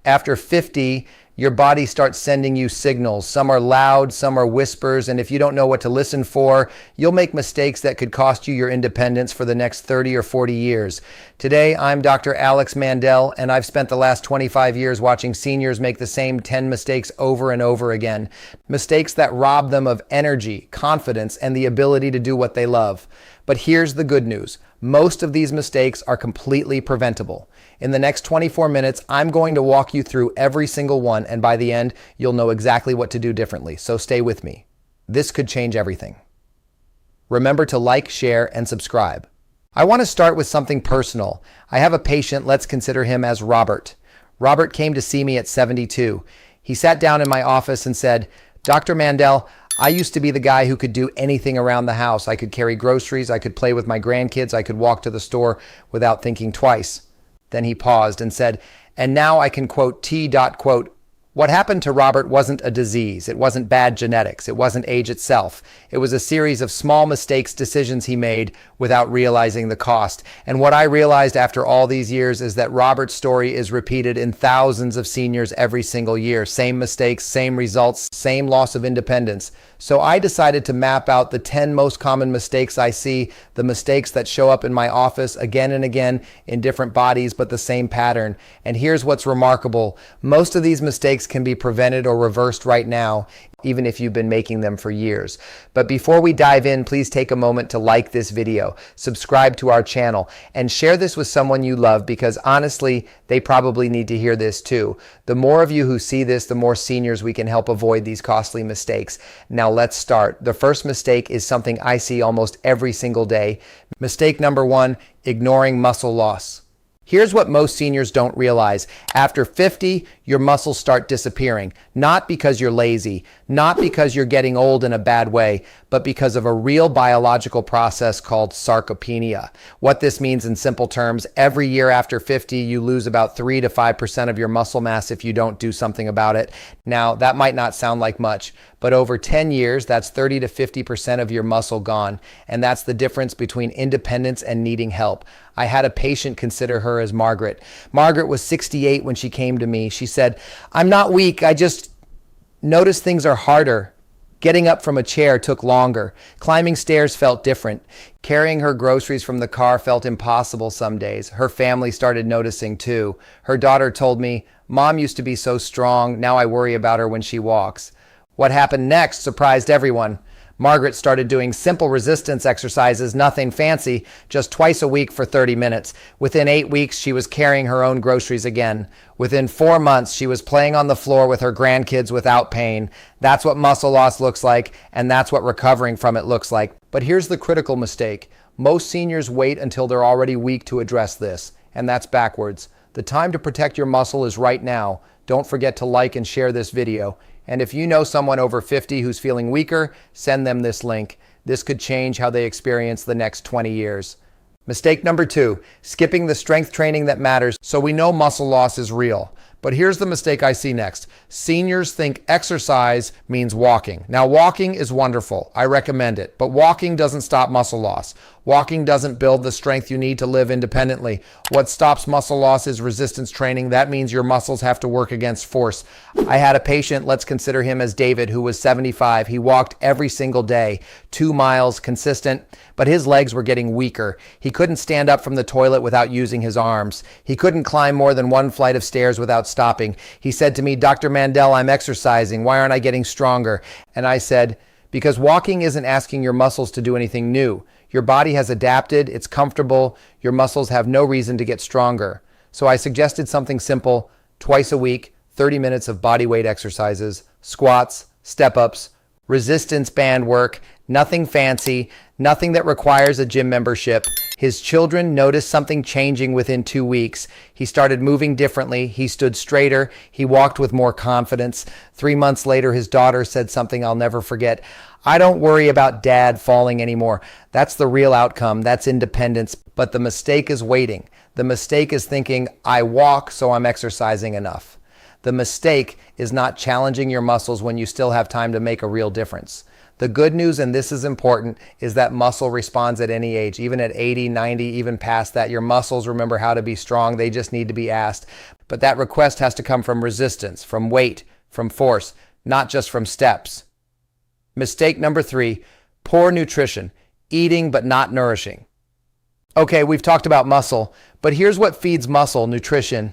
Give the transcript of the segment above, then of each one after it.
After 50, your body starts sending you signals. Some are loud, some are whispers, and if you don't know what to listen for, you'll make mistakes that could cost you your independence for the next 30 or 40 years. Today, I'm Dr. Alex Mandell, and I've spent the last 25 years watching seniors make the same 10 mistakes over and over again. Mistakes that rob them of energy, confidence, and the ability to do what they love. But here's the good news. Most of these mistakes are completely preventable. In the next 24 minutes, I'm going to walk you through every single one, and by the end, you'll know exactly what to do differently. So stay with me. This could change everything. Remember to like, share, and subscribe. I want to start with something personal. I have a patient, let's consider him as Robert. Robert came to see me at 72. He sat down in my office and said, "Dr. Mandell, I used to be the guy who could do anything around the house. I could carry groceries, I could play with my grandkids, I could walk to the store without thinking twice." Then he paused and said, "And now I can quote quote, what happened to Robert wasn't a disease. It wasn't bad genetics. It wasn't age itself. It was a series of small mistakes, decisions he made without realizing the cost." And what I realized after all these years is that Robert's story is repeated in thousands of seniors every single year. Same mistakes, same results, same loss of independence. So I decided to map out the 10 most common mistakes I see, the mistakes that show up in my office again and again in different bodies, but the same pattern. And here's what's remarkable. Most of these mistakes can be prevented or reversed right now, even if you've been making them for years. But before we dive in, please take a moment to like this video, subscribe to our channel, and share this with someone you love, because honestly, they probably need to hear this too. The more of you who see this, the more seniors we can help avoid these costly mistakes. Now let's start. The first mistake is something I see almost every single day. Mistake number 1, ignoring muscle loss. Here's what most seniors don't realize. After 50, your muscles start disappearing. Not because you're lazy, not because you're getting old in a bad way, but because of a real biological process called sarcopenia. What this means in simple terms, every year after 50, you lose about 3 to 5% of your muscle mass if you don't do something about it. Now, that might not sound like much, but over 10 years, that's 30 to 50% of your muscle gone. And that's the difference between independence and needing help. I had a patient, consider her as Margaret. Margaret was 68 when she came to me. She said, "I'm not weak, I just noticed things are harder. Getting up from a chair took longer. Climbing stairs felt different. Carrying her groceries from the car felt impossible some days." Her family started noticing too. Her daughter told me, "Mom used to be so strong, now I worry about her when she walks." What happened next surprised everyone. Margaret started doing simple resistance exercises, nothing fancy, just twice a week for 30 minutes. Within 8 weeks, she was carrying her own groceries again. Within 4 months, she was playing on the floor with her grandkids without pain. That's what muscle loss looks like, and that's what recovering from it looks like. But here's the critical mistake. Most seniors wait until they're already weak to address this, and that's backwards. The time to protect your muscle is right now. Don't forget to like and share this video. And if you know someone over 50 who's feeling weaker, send them this link. This could change how they experience the next 20 years. Mistake number 2, skipping the strength training that matters. So we know muscle loss is real. But here's the mistake I see next. Seniors think exercise means walking. Now, walking is wonderful. I recommend it. But walking doesn't stop muscle loss. Walking doesn't build the strength you need to live independently. What stops muscle loss is resistance training. That means your muscles have to work against force. I had a patient, let's consider him as David, who was 75. He walked every single day, 2 miles, consistent, but his legs were getting weaker. He couldn't stand up from the toilet without using his arms. He couldn't climb more than 1 flight of stairs without stopping. He said to me, "Dr. Mandell, I'm exercising. Why aren't I getting stronger?" And I said, "Because walking isn't asking your muscles to do anything new. Your body has adapted, it's comfortable, your muscles have no reason to get stronger." So I suggested something simple, twice a week, 30 minutes of body weight exercises, squats, step-ups, resistance band work, nothing fancy, nothing that requires a gym membership. His children noticed something changing within 2 weeks. He started moving differently. He stood straighter. He walked with more confidence. 3 months later, his daughter said something I'll never forget. "I don't worry about dad falling anymore." That's the real outcome. That's independence. But the mistake is waiting. The mistake is thinking, "I walk, so I'm exercising enough." The mistake is not challenging your muscles when you still have time to make a real difference. The good news, and this is important, is that muscle responds at any age. Even at 80, 90, even past that, your muscles remember how to be strong. They just need to be asked. But that request has to come from resistance, from weight, from force, not just from steps. Mistake number 3, poor nutrition, eating but not nourishing. Okay, we've talked about muscle, but here's what feeds muscle: nutrition.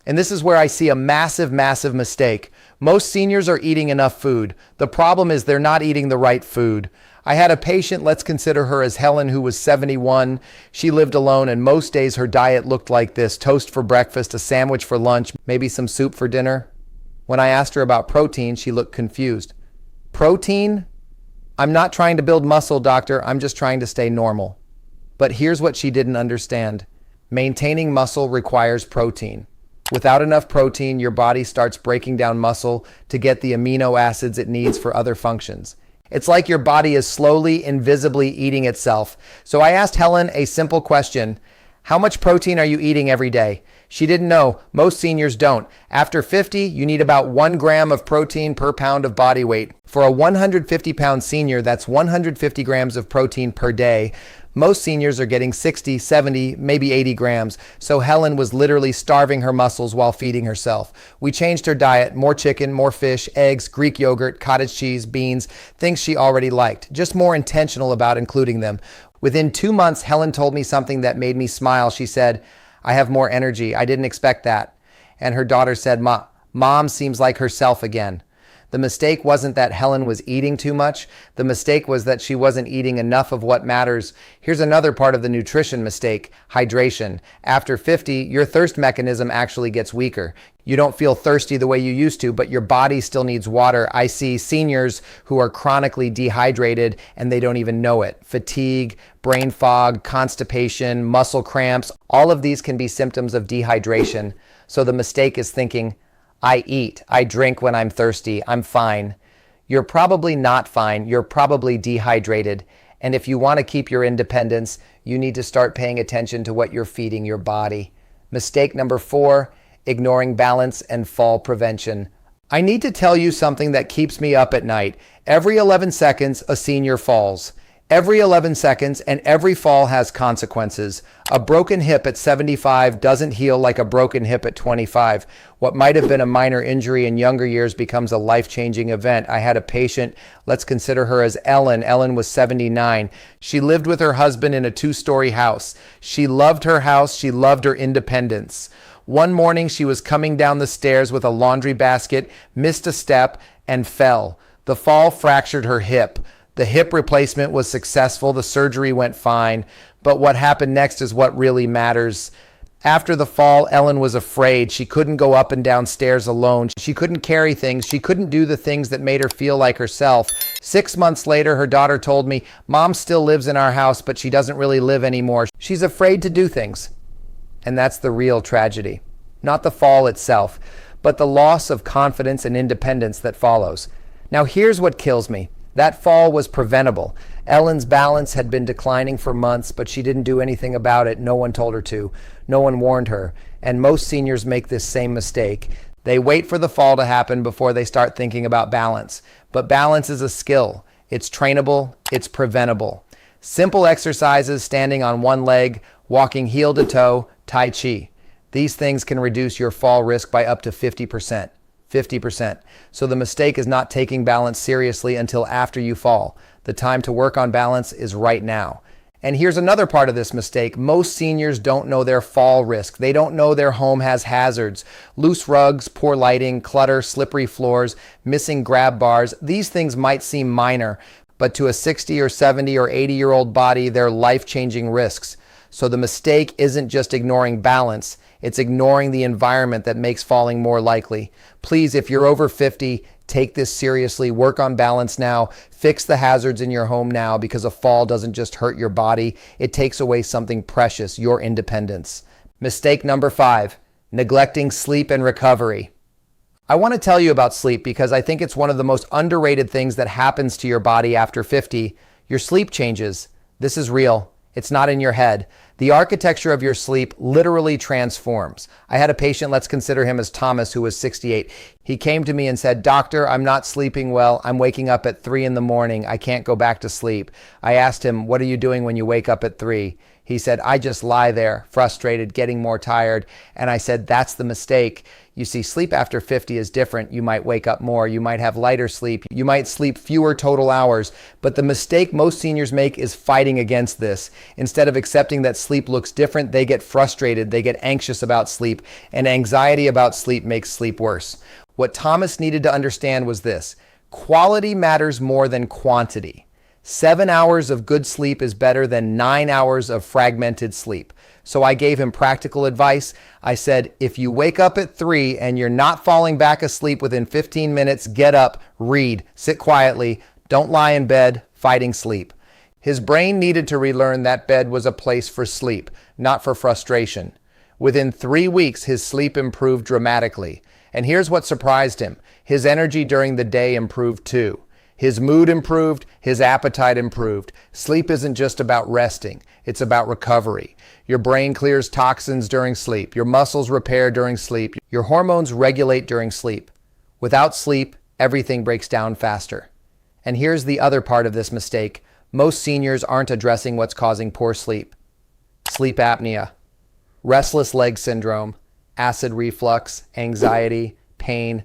And this is where I see a massive, massive mistake. Most seniors are eating enough food. The problem is they're not eating the right food. I had a patient, let's consider her as Helen, who was 71. She lived alone, and most days her diet looked like this: toast for breakfast, a sandwich for lunch, maybe some soup for dinner. When I asked her about protein, she looked confused. Protein? I'm not trying to build muscle, doctor. I'm just trying to stay normal. But here's what she didn't understand. Maintaining muscle requires protein. Without enough protein, your body starts breaking down muscle to get the amino acids it needs for other functions. It's like your body is slowly, invisibly eating itself. So I asked Helen a simple question: how much protein are you eating every day? She didn't know. Most seniors don't. After 50, you need about 1 gram of protein per pound of body weight. For a 150-pound senior, that's 150 grams of protein per day. Most seniors are getting 60, 70, maybe 80 grams. So Helen was literally starving her muscles while feeding herself. We changed her diet: more chicken, more fish, eggs, Greek yogurt, cottage cheese, beans, things she already liked, just more intentional about including them. Within 2 months, Helen told me something that made me smile. She said, "I have more energy. I didn't expect that." And her daughter said, Mom seems like herself again." The mistake wasn't that Helen was eating too much. The mistake was that she wasn't eating enough of what matters. Here's another part of the nutrition mistake: hydration. After 50, your thirst mechanism actually gets weaker. You don't feel thirsty the way you used to, but your body still needs water. I see seniors who are chronically dehydrated and they don't even know it. Fatigue, brain fog, constipation, muscle cramps, all of these can be symptoms of dehydration. So the mistake is thinking, I eat, I drink when I'm thirsty, I'm fine. You're probably not fine. You're probably dehydrated. And if you want to keep your independence, you need to start paying attention to what you're feeding your body. Mistake number 4, ignoring balance and fall prevention. I need to tell you something that keeps me up at night. Every 11 seconds, a senior falls. Every 11 seconds, and every fall has consequences. A broken hip at 75 doesn't heal like a broken hip at 25. What might have been a minor injury in younger years becomes a life-changing event. I had a patient, let's consider her as Ellen. Ellen was 79. She lived with her husband in a 2-story house. She loved her house. She loved her independence. One morning, she was coming down the stairs with a laundry basket, missed a step, and fell. The fall fractured her hip. The hip replacement was successful. The surgery went fine. But what happened next is what really matters. After the fall, Ellen was afraid. She couldn't go up and down stairs alone. She couldn't carry things. She couldn't do the things that made her feel like herself. 6 months later, her daughter told me, "Mom still lives in our house, but she doesn't really live anymore. She's afraid to do things." And that's the real tragedy. Not the fall itself, but the loss of confidence and independence that follows. Now here's what kills me. That fall was preventable. Ellen's balance had been declining for months, but she didn't do anything about it. No one told her to. No one warned her. And most seniors make this same mistake. They wait for the fall to happen before they start thinking about balance. But balance is a skill. It's trainable. It's preventable. Simple exercises: standing on one leg, walking heel to toe, Tai Chi. These things can reduce your fall risk by up to 50%. 50%. So the mistake is not taking balance seriously until after you fall. The time to work on balance is right now. And here's another part of this mistake. Most seniors don't know their fall risk. They don't know their home has hazards. Loose rugs, poor lighting, clutter, slippery floors, missing grab bars. These things might seem minor, but to a 60 or 70 or 80-year-old body, they're life-changing risks. So the mistake isn't just ignoring balance. It's ignoring the environment that makes falling more likely. Please, if you're over 50, take this seriously. Work on balance now. Fix the hazards in your home now, because a fall doesn't just hurt your body. It takes away something precious: your independence. Mistake number 5, neglecting sleep and recovery. I want to tell you about sleep because I think it's one of the most underrated things that happens to your body after 50. Your sleep changes. This is real. It's not in your head. The architecture of your sleep literally transforms. I had a patient, let's consider him as Thomas, who was 68. He came to me and said, "Doctor, I'm not sleeping well. I'm waking up at 3 in the morning. I can't go back to sleep." I asked him, "What are you doing when you wake up at 3?" He said, "I just lie there, frustrated, getting more tired." And I said, "That's the mistake. You see, sleep after 50 is different. You might wake up more. You might have lighter sleep. You might sleep fewer total hours. But the mistake most seniors make is fighting against this. Instead of accepting that sleep looks different, they get frustrated. They get anxious about sleep. And anxiety about sleep makes sleep worse. What Thomas needed to understand was this: quality matters more than quantity. 7 hours of good sleep is better than 9 hours of fragmented sleep. So I gave him practical advice. I said, if you wake up at 3 and you're not falling back asleep within 15 minutes, get up, read, sit quietly, don't lie in bed, fighting sleep. His brain needed to relearn that bed was a place for sleep, not for frustration. Within 3 weeks, his sleep improved dramatically. And here's what surprised him. His energy during the day improved too. His mood improved, his appetite improved. Sleep isn't just about resting, it's about recovery. Your brain clears toxins during sleep. Your muscles repair during sleep. Your hormones regulate during sleep. Without sleep, everything breaks down faster. And here's the other part of this mistake. Most seniors aren't addressing what's causing poor sleep. Sleep apnea, restless leg syndrome, acid reflux, anxiety, pain.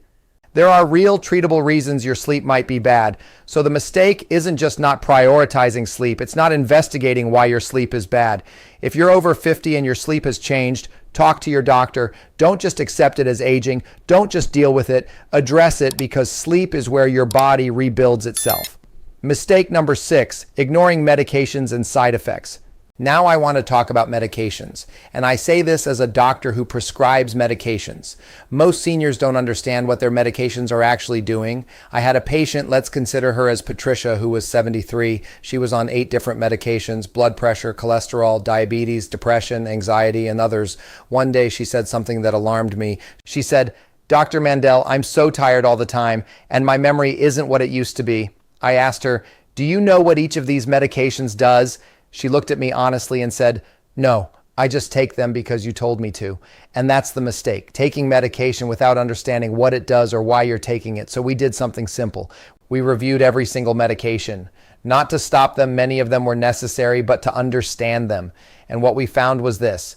There are real treatable reasons your sleep might be bad. So the mistake isn't just not prioritizing sleep. It's not investigating why your sleep is bad. If you're over 50 and your sleep has changed, talk to your doctor. Don't just accept it as aging. Don't just deal with it. Address it, because sleep is where your body rebuilds itself. Mistake number 6, ignoring medications and side effects. Now I want to talk about medications, and I say this as a doctor who prescribes medications. Most seniors don't understand what their medications are actually doing. I had a patient, let's consider her as Patricia, who was 73. She was on 8 different medications: blood pressure, cholesterol, diabetes, depression, anxiety, and others. One day she said something that alarmed me. She said, "Dr. Mandell, I'm so tired all the time, and my memory isn't what it used to be." I asked her, "Do you know what each of these medications does?" She looked at me honestly and said, "No, I just take them because you told me to." And that's the mistake, taking medication without understanding what it does or why you're taking it. So we did something simple. We reviewed every single medication, not to stop them. Many of them were necessary, but to understand them. And what we found was this: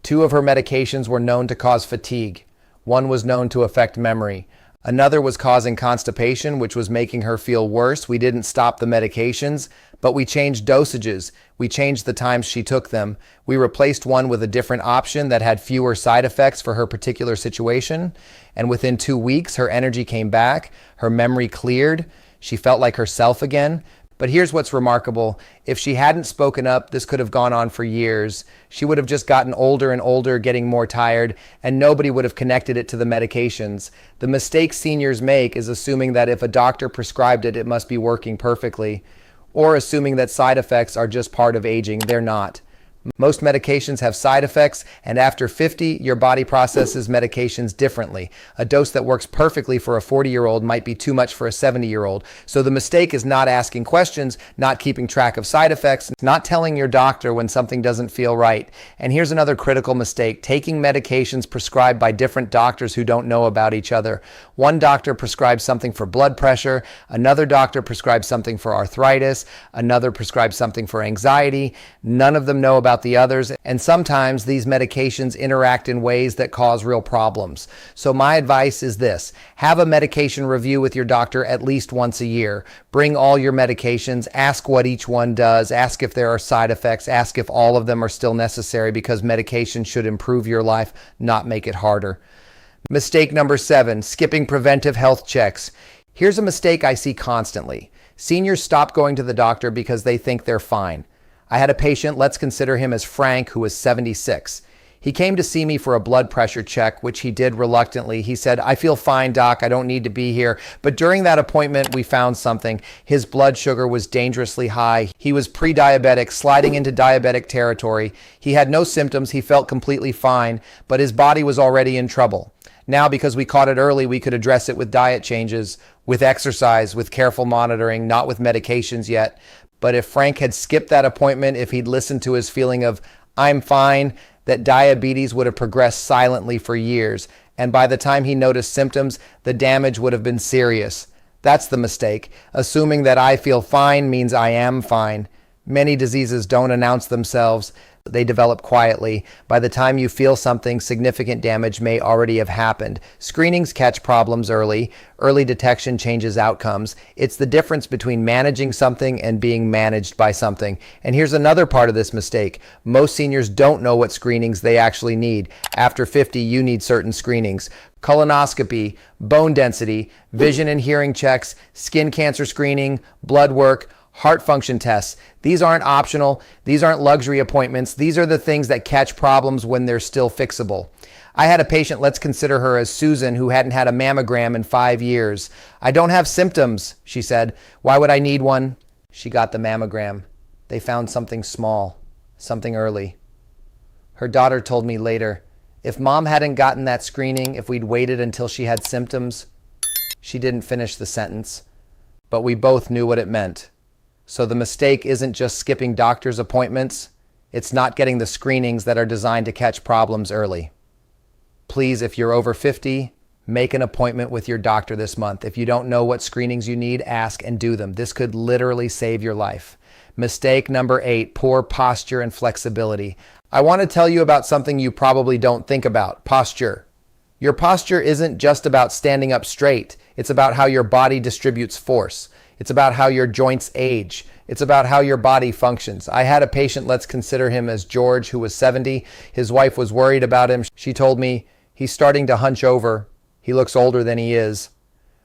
2 of her medications were known to cause fatigue. 1 was known to affect memory. Another was causing constipation, which was making her feel worse. We didn't stop the medications, but we changed dosages. We changed the times she took them. We replaced one with a different option that had fewer side effects for her particular situation. And within 2 weeks, her energy came back. Her memory cleared. She felt like herself again. But here's what's remarkable. If she hadn't spoken up, this could have gone on for years. She would have just gotten older and older, getting more tired, and nobody would have connected it to the medications. The mistake seniors make is assuming that if a doctor prescribed it, it must be working perfectly, or assuming that side effects are just part of aging. They're not. Most medications have side effects, and after 50, your body processes medications differently. A dose that works perfectly for a 40-year-old might be too much for a 70-year-old. So the mistake is not asking questions, not keeping track of side effects, not telling your doctor when something doesn't feel right. And here's another critical mistake: taking medications prescribed by different doctors who don't know about each other. One doctor prescribes something for blood pressure, another doctor prescribes something for arthritis, another prescribes something for anxiety. None of them know about the others, and sometimes these medications interact in ways that cause real problems. So my advice is this: have a medication review with your doctor at least once a year. Bring all your medications, ask what each one does, ask if there are side effects, ask if all of them are still necessary, because medication should improve your life, not make it harder. Mistake number 7, skipping preventive health checks. Here's a mistake I see constantly. Seniors stop going to the doctor because they think they're fine. I had a patient, let's consider him as Frank, who was 76. He came to see me for a blood pressure check, which he did reluctantly. He said, "I feel fine, doc. I don't need to be here." But during that appointment, we found something. His blood sugar was dangerously high. He was pre-diabetic, sliding into diabetic territory. He had no symptoms. He felt completely fine, but his body was already in trouble. Now, because we caught it early, we could address it with diet changes, with exercise, with careful monitoring, not with medications yet. But if Frank had skipped that appointment, if he'd listened to his feeling of, I'm fine, that diabetes would have progressed silently for years. And by the time he noticed symptoms, the damage would have been serious. That's the mistake. Assuming that I feel fine means I am fine. Many diseases don't announce themselves. They develop quietly. By the time you feel something, significant damage may already have happened. Screenings catch problems early. Early detection changes outcomes. It's the difference between managing something and being managed by something. And here's another part of this mistake. Most seniors don't know what screenings they actually need. After 50, you need certain screenings. Colonoscopy, bone density, vision and hearing checks, skin cancer screening, blood work, heart function tests. These aren't optional. These aren't luxury appointments. These are the things that catch problems when they're still fixable. I had a patient, let's consider her as Susan, who hadn't had a mammogram in 5 years. I don't have symptoms, she said. Why would I need one? She got the mammogram. They found something small, something early. Her daughter told me later, if mom hadn't gotten that screening, if we'd waited until she had symptoms, she didn't finish the sentence, but we both knew what it meant. So the mistake isn't just skipping doctor's appointments. It's not getting the screenings that are designed to catch problems early. Please, if you're over 50, make an appointment with your doctor this month. If you don't know what screenings you need, ask and do them. This could literally save your life. Mistake number 8, poor posture and flexibility. I want to tell you about something you probably don't think about, posture. Your posture isn't just about standing up straight. It's about how your body distributes force. It's about how your joints age. It's about how your body functions. I had a patient, let's consider him as George, who was 70. His wife was worried about him. She told me, he's starting to hunch over. He looks older than he is.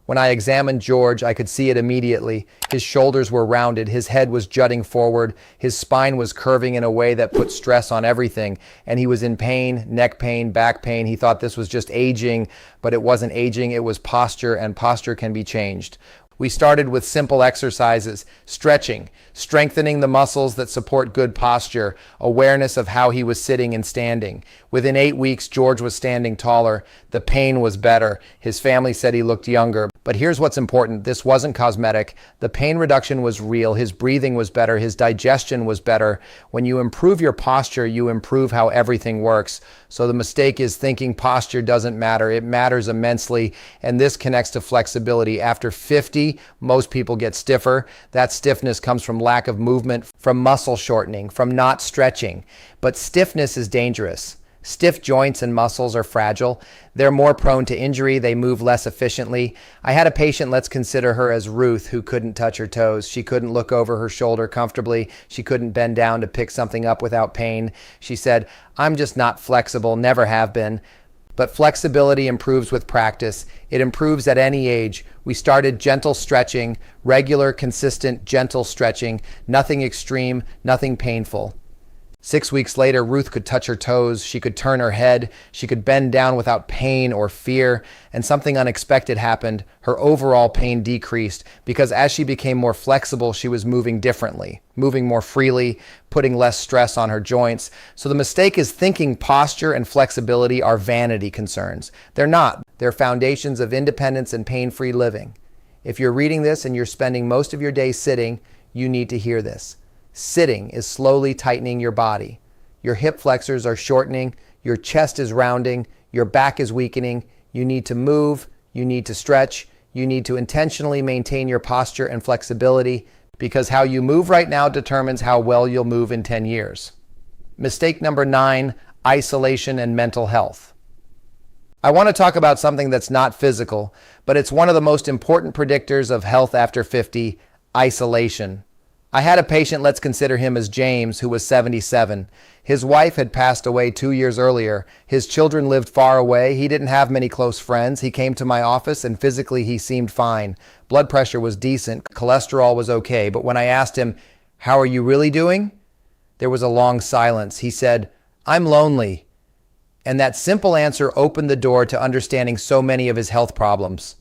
When I examined George, I could see it immediately. His shoulders were rounded, his head was jutting forward, his spine was curving in a way that put stress on everything, and he was in pain, neck pain, back pain. He thought this was just aging, but it wasn't aging, it was posture, and posture can be changed. We started with simple exercises, stretching, strengthening the muscles that support good posture, awareness of how he was sitting and standing. Within 8 weeks, George was standing taller. The pain was better. His family said he looked younger. But here's what's important. This wasn't cosmetic. The pain reduction was real. His breathing was better. His digestion was better. When you improve your posture, you improve how everything works. So the mistake is thinking posture doesn't matter. It matters immensely, and this connects to flexibility. After 50, most people get stiffer. That stiffness comes from lack of movement, from muscle shortening, from not stretching. But stiffness is dangerous. Stiff joints and muscles are fragile. They're more prone to injury. They move less efficiently. I had a patient, let's consider her as Ruth, who couldn't touch her toes. She couldn't look over her shoulder comfortably. She couldn't bend down to pick something up without pain. She said, I'm just not flexible, never have been. But flexibility improves with practice. It improves at any age. We started gentle stretching, regular, consistent, gentle stretching, nothing extreme, nothing painful. 6 weeks later, Ruth could touch her toes, she could turn her head, she could bend down without pain or fear, and something unexpected happened. Her overall pain decreased because as she became more flexible, she was moving differently, moving more freely, putting less stress on her joints. So the mistake is thinking posture and flexibility are vanity concerns. They're not. They're foundations of independence and pain-free living. If you're reading this and you're spending most of your day sitting, you need to hear this. Sitting is slowly tightening your body. Your hip flexors are shortening, your chest is rounding, your back is weakening. You need to move, you need to stretch, you need to intentionally maintain your posture and flexibility because how you move right now determines how well you'll move in 10 years. Mistake number 9, isolation and mental health. I want to talk about something that's not physical, but it's one of the most important predictors of health after 50, isolation. I had a patient, let's consider him as James, who was 77. His wife had passed away 2 years earlier. His children lived far away. He didn't have many close friends. He came to my office and physically he seemed fine. Blood pressure was decent. Cholesterol was okay. But when I asked him, how are you really doing? There was a long silence. He said, I'm lonely. And that simple answer opened the door to understanding so many of his health problems.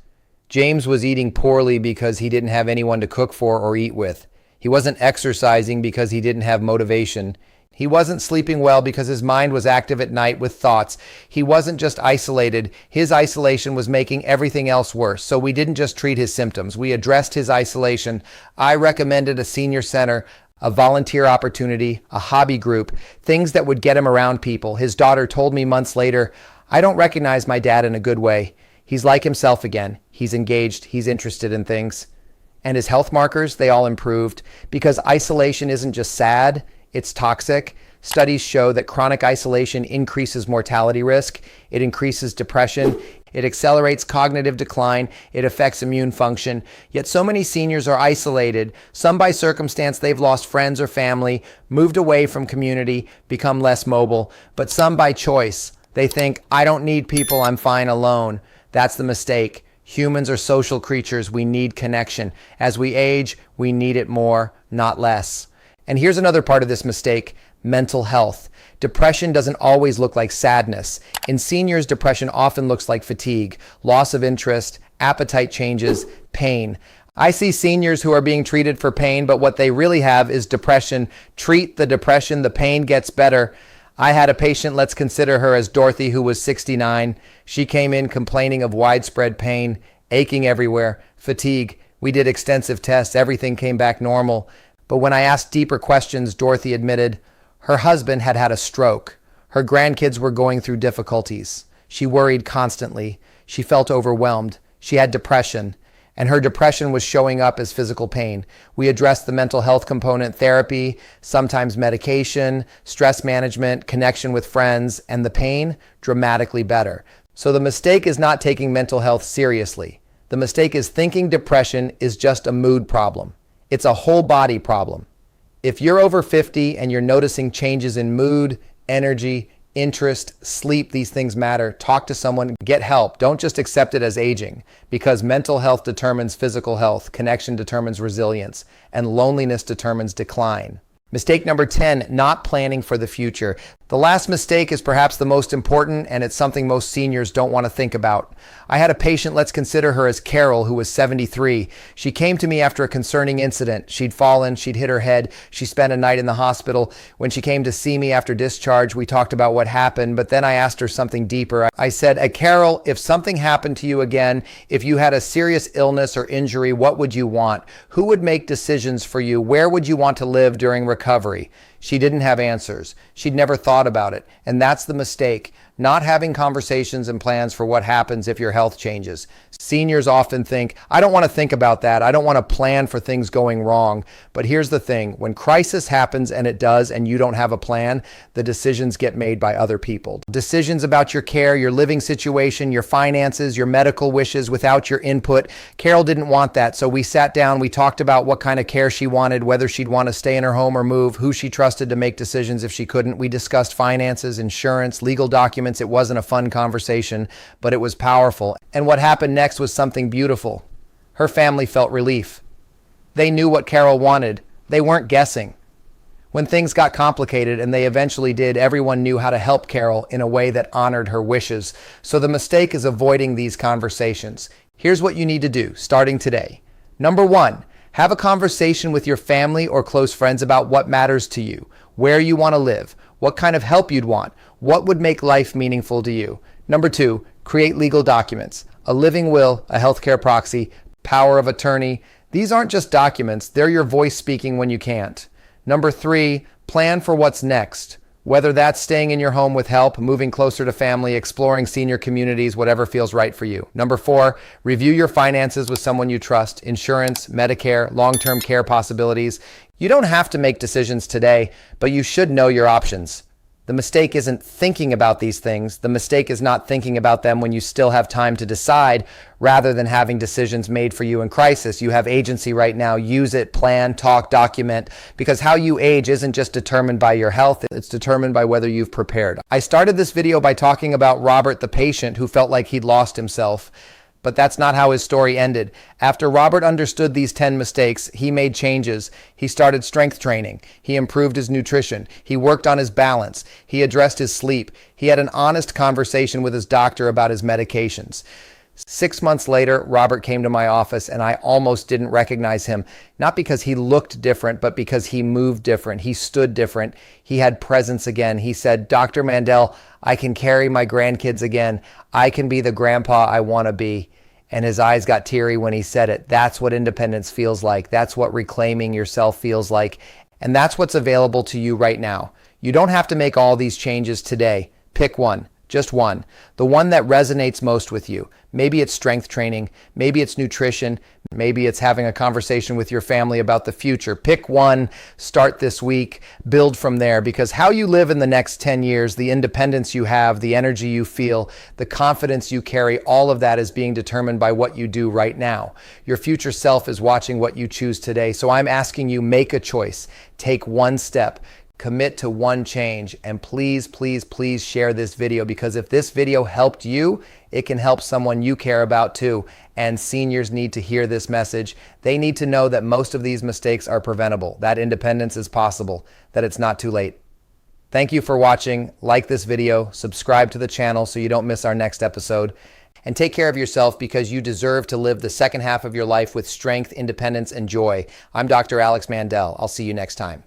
James was eating poorly because he didn't have anyone to cook for or eat with. He wasn't exercising because he didn't have motivation. He wasn't sleeping well because his mind was active at night with thoughts. He wasn't just isolated. His isolation was making everything else worse. So we didn't just treat his symptoms. We addressed his isolation. I recommended a senior center, a volunteer opportunity, a hobby group, things that would get him around people. His daughter told me months later, "I don't recognize my dad in a good way. He's like himself again. He's engaged. He's interested in things." And his health markers, they all improved because isolation isn't just sad. It's toxic. Studies show that chronic isolation increases mortality risk. It increases depression. It accelerates cognitive decline. It affects immune function. Yet so many seniors are isolated, some by circumstance they've lost friends or family, moved away from community, become less mobile, but some by choice. They think, "I don't need people, I'm fine alone." That's the mistake. Humans are social creatures. We need connection. As we age, we need it more, not less. And here's another part of this mistake: mental health. Depression doesn't always look like sadness. In seniors, depression often looks like fatigue, loss of interest, appetite changes, pain. I see seniors who are being treated for pain, but what they really have is depression. Treat the depression, the pain gets better. I had a patient, let's consider her as Dorothy, who was 69. She came in complaining of widespread pain, aching everywhere, fatigue. We did extensive tests. Everything came back normal. But when I asked deeper questions, Dorothy admitted her husband had had a stroke. Her grandkids were going through difficulties. She worried constantly. She felt overwhelmed. She had depression, and her depression was showing up as physical pain. We addressed the mental health component: therapy, sometimes medication, stress management, connection with friends, and the pain dramatically better. So the mistake is not taking mental health seriously. The mistake is thinking depression is just a mood problem. It's a whole body problem. If you're over 50 and you're noticing changes in mood, energy, interest, sleep, these things matter. Talk to someone, get help. Don't just accept it as aging, because mental health determines physical health, connection determines resilience, and loneliness determines decline. Mistake number 10, not planning for the future. The last mistake is perhaps the most important, and it's something most seniors don't want to think about. I had a patient, let's consider her as Carol, who was 73. She came to me after a concerning incident. She'd fallen, she'd hit her head, she spent a night in the hospital. When she came to see me after discharge, we talked about what happened, but then I asked her something deeper. I said, Carol, if something happened to you again, if you had a serious illness or injury, what would you want? Who would make decisions for you? Where would you want to live during recovery? She didn't have answers. She'd never thought about it. And that's the mistake, not having conversations and plans for what happens if your health changes. Seniors often think, I don't want to think about that. I don't want to plan for things going wrong. But here's the thing, when crisis happens, and it does, and you don't have a plan, the decisions get made by other people. Decisions about your care, your living situation, your finances, your medical wishes without your input. Carol didn't want that. So we sat down, we talked about what kind of care she wanted, whether she'd want to stay in her home or move, who she trusted to make decisions if she couldn't. We discussed finances, insurance, legal documents. It wasn't a fun conversation, but it was powerful. And what happened next was something beautiful. Her family felt relief. They knew what Carol wanted. They weren't guessing. When things got complicated, and they eventually did, everyone knew how to help Carol in a way that honored her wishes. So the mistake is avoiding these conversations. Here's what you need to do starting today. Number 1, have a conversation with your family or close friends about what matters to you, where you want to live, what kind of help you'd want, what would make life meaningful to you. Number 2, create legal documents, a living will, a healthcare proxy, power of attorney. These aren't just documents, they're your voice speaking when you can't. Number 3, plan for what's next. Whether that's staying in your home with help, moving closer to family, exploring senior communities, whatever feels right for you. Number 4, review your finances with someone you trust, insurance, Medicare, long-term care possibilities. You don't have to make decisions today, but you should know your options. The mistake isn't thinking about these things. The mistake is not thinking about them when you still have time to decide, rather than having decisions made for you in crisis. You have agency right now. Use it, plan, talk, document, because how you age isn't just determined by your health. It's determined by whether you've prepared. I started this video by talking about Robert, the patient, who felt like he'd lost himself. But that's not how his story ended. After Robert understood these 10 mistakes, he made changes. He started strength training. He improved his nutrition. He worked on his balance. He addressed his sleep. He had an honest conversation with his doctor about his medications. 6 months later, Robert came to my office and I almost didn't recognize him. Not because he looked different, but because he moved different. He stood different. He had presence again. He said, "Dr. Mandell, I can carry my grandkids again. I can be the grandpa I want to be." And his eyes got teary when he said it. That's what independence feels like. That's what reclaiming yourself feels like. And that's what's available to you right now. You don't have to make all these changes today. Pick one. Just one. The one that resonates most with you. Maybe it's strength training. Maybe it's nutrition. Maybe it's having a conversation with your family about the future. Pick one, start this week, build from there, because how you live in the next 10 years, the independence you have, the energy you feel, the confidence you carry, all of that is being determined by what you do right now. Your future self is watching what you choose today. So I'm asking you, make a choice. Take one step. Commit to one change, and please, please, please share this video, because if this video helped you, it can help someone you care about too. And seniors need to hear this message. They need to know that most of these mistakes are preventable, that independence is possible, that it's not too late. Thank you for watching. Like this video, subscribe to the channel so you don't miss our next episode, and take care of yourself, because you deserve to live the second half of your life with strength, independence, and joy. I'm Dr. Alex Mandell. I'll see you next time.